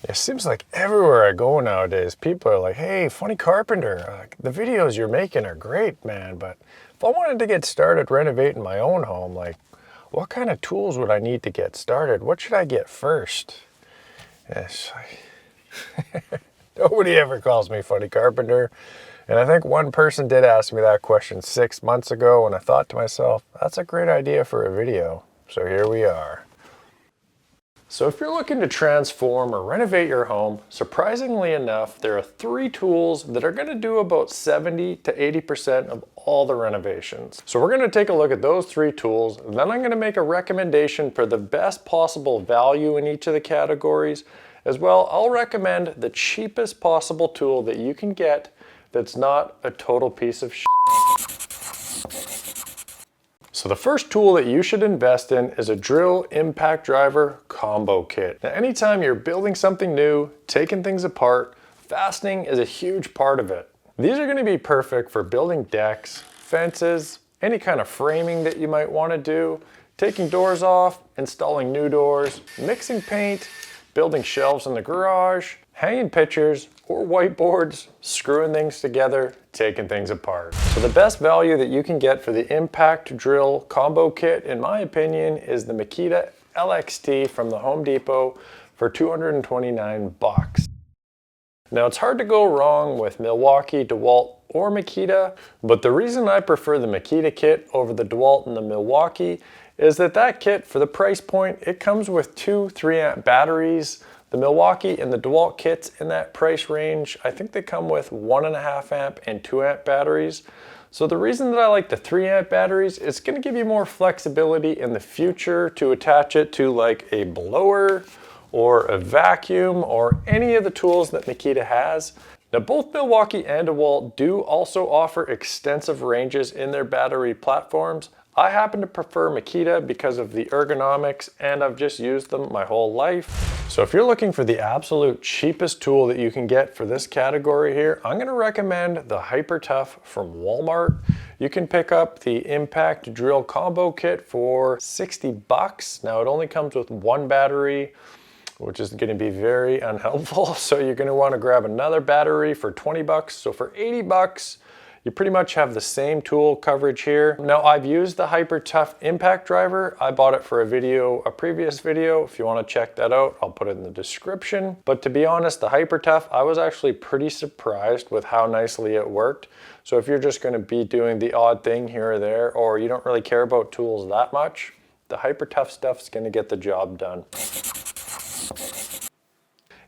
It seems like everywhere I go nowadays, people are like, hey, funny carpenter, the videos you're making are great, man, but if I wanted to get started renovating my own home, like, what kind of tools would I need to get started? What should I get first? Yes, nobody ever calls me funny carpenter. And I think one person did ask me that question 6 months ago, and I thought to myself, that's a great idea for a video. So here we are. So if you're looking to transform or renovate your home, surprisingly enough, there are 3 tools that are going to do about 70 to 80% of all the renovations. So we're going to take a look at those 3 tools, and then I'm going to make a recommendation for the best possible value in each of the categories. As well, I'll recommend the cheapest possible tool that you can get that's not a total piece of shit. So the first tool that you should invest in is a drill impact driver combo kit. Now, anytime you're building something new, taking things apart, fastening is a huge part of it. These are going to be perfect for building decks, fences, any kind of framing that you might want to do, taking doors off, installing new doors, mixing paint, building shelves in the garage, hanging pictures or whiteboards, screwing things together, taking things apart. So the best value that you can get for the impact drill combo kit, in my opinion, is the Makita LXT from the Home Depot for $229. Now it's hard to go wrong with Milwaukee, Dewalt, or Makita, but the reason I prefer the Makita kit over the Dewalt and the Milwaukee is that kit, for the price point, it comes with 2 3-amp batteries. The Milwaukee and the Dewalt kits in that price range, I think they come with 1.5 amp and 2 amp batteries. So the reason that I like the 3 amp batteries, it's going to give you more flexibility in the future to attach it to like a blower or a vacuum or any of the tools that Makita has. Now both Milwaukee and DeWalt do also offer extensive ranges in their battery platforms. I happen to prefer Makita because of the ergonomics, and I've just used them my whole life. So if you're looking for the absolute cheapest tool that you can get for this category here, I'm going to recommend the Hyper Tough from Walmart. You can pick up the Impact Drill Combo Kit for $60. Now it only comes with 1 battery, which is going to be very unhelpful. So you're going to want to grab another battery for $20. So for $80, you pretty much have the same tool coverage here. Now I've used the Hyper Tough impact driver. I bought it for a previous video. If you want to check that out, I'll put it in the description. But to be honest, the Hyper Tough, I was actually pretty surprised with how nicely it worked. So if you're just going to be doing the odd thing here or there, or you don't really care about tools that much, the Hyper Tough stuff is going to get the job done.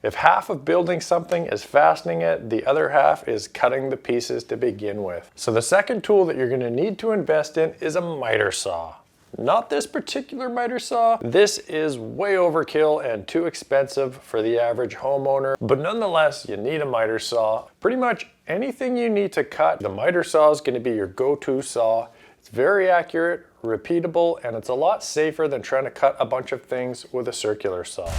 If half of building something is fastening it, the other half is cutting the pieces to begin with. So the second tool that you're going to need to invest in is a miter saw. Not this particular miter saw. This is way overkill and too expensive for the average homeowner, but nonetheless, you need a miter saw. Pretty much anything you need to cut, the miter saw is going to be your go-to saw. It's very accurate, repeatable, and it's a lot safer than trying to cut a bunch of things with a circular saw.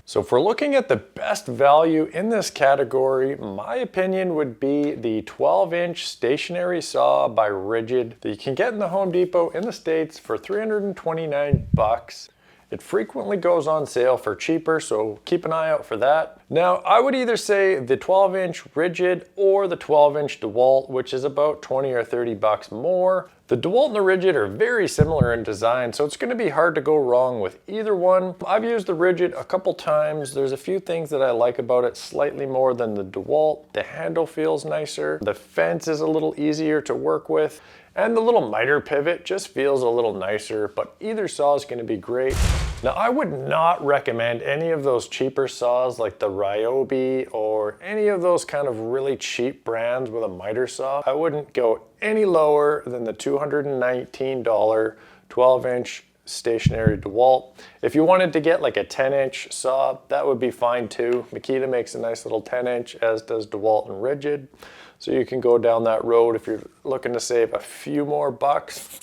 So if we're looking at the best value in this category, my opinion would be the 12-inch stationary saw by Rigid that you can get in the Home Depot in the States for $329. It frequently goes on sale for cheaper, so keep an eye out for that. Now, I would either say the 12-inch Rigid or the 12-inch DeWalt, which is about 20 or 30 bucks more. The DeWalt and the Rigid are very similar in design, so it's going to be hard to go wrong with either one. I've used the Rigid a couple times. There's a few things that I like about it slightly more than the DeWalt. The handle feels nicer. The fence is a little easier to work with. And the little miter pivot just feels a little nicer, but either saw is going to be great. Now, I would not recommend any of those cheaper saws like the Ryobi or any of those kind of really cheap brands with a miter saw. I wouldn't go any lower than the $219 12-inch stationary DeWalt. If you wanted to get like a 10-inch saw, that would be fine too. Makita makes a nice little 10-inch, as does DeWalt and Rigid. So you can go down that road if you're looking to save a few more bucks.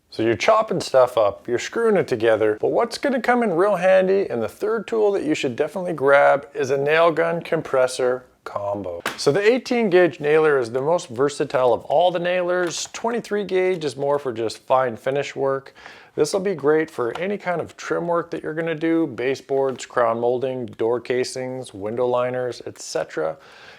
So you're chopping stuff up, you're screwing it together, but what's going to come in real handy, and the third tool that you should definitely grab, is a nail gun compressor combo. So the 18 gauge nailer is the most versatile of all the nailers. 23 gauge is more for just fine finish work. This will be great for any kind of trim work that you're gonna do, baseboards, crown molding, door casings, window liners, etc.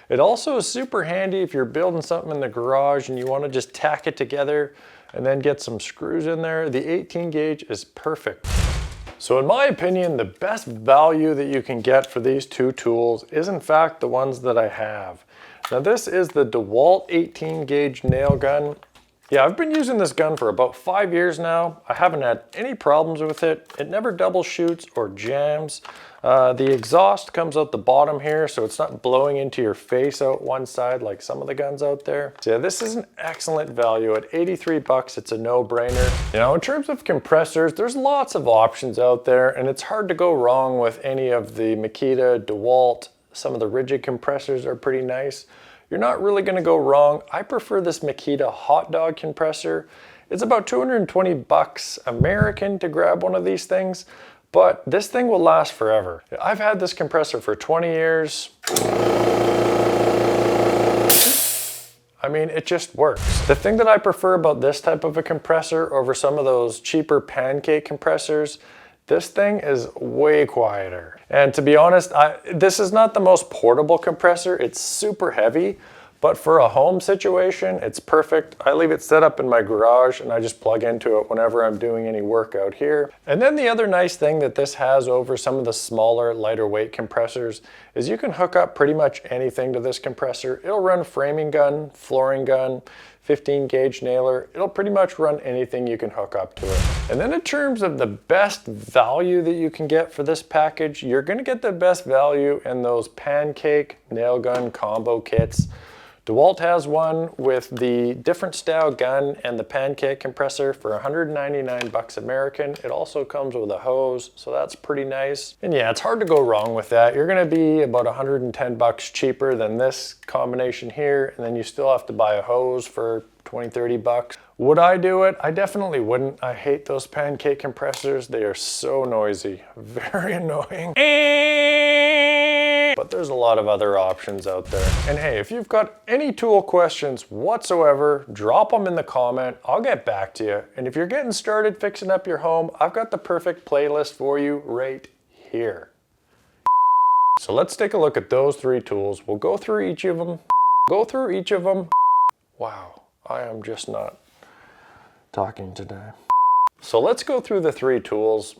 It also is super handy if you're building something in the garage and you wanna just tack it together and then get some screws in there. The 18 gauge is perfect. So in my opinion, the best value that you can get for these two tools is in fact the ones that I have. Now this is the Dewalt 18 gauge nail gun. Yeah, I've been using this gun for about 5 years now. I haven't had any problems with it. It never double shoots or jams. The exhaust comes out the bottom here, so it's not blowing into your face out one side like some of the guns out there. So yeah, this is an excellent value. At 83 bucks, it's a no-brainer. You know, in terms of compressors, there's lots of options out there, and it's hard to go wrong with any of the Makita, Dewalt. Some of the rigid compressors are pretty nice. You're not really gonna go wrong. I prefer this Makita hot dog compressor. It's about 220 bucks American to grab one of these things, but this thing will last forever. I've had this compressor for 20 years. I mean, it just works. The thing that I prefer about this type of a compressor over some of those cheaper pancake compressors, this thing is way quieter. And to be honest, this is not the most portable compressor. It's super heavy, but for a home situation, it's perfect. I leave it set up in my garage and I just plug into it whenever I'm doing any work out here. And then the other nice thing that this has over some of the smaller, lighter weight compressors is you can hook up pretty much anything to this compressor. It'll run framing gun, flooring gun, 15 gauge nailer. It'll pretty much run anything you can hook up to it. And then in terms of the best value that you can get for this package, you're gonna get the best value in those pancake nail gun combo kits. Dewalt has one with the different style gun and the pancake compressor for 199 bucks American. It also comes with a hose, so that's pretty nice. And yeah, it's hard to go wrong with that. You're gonna be about 110 bucks cheaper than this combination here, and then you still have to buy a hose for 20, 30 bucks. Would I do it? I definitely wouldn't. I hate those pancake compressors. They are so noisy, very annoying. But there's a lot of other options out there. And hey, if you've got any tool questions whatsoever, drop them in the comment. I'll get back to you. And if you're getting started fixing up your home, I've got the perfect playlist for you right here. So let's take a look at those three tools. We'll go through each of them. Wow, I am just not talking today. So let's go through the three tools.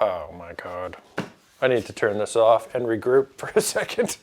Oh my God. I need to turn this off and regroup for a second.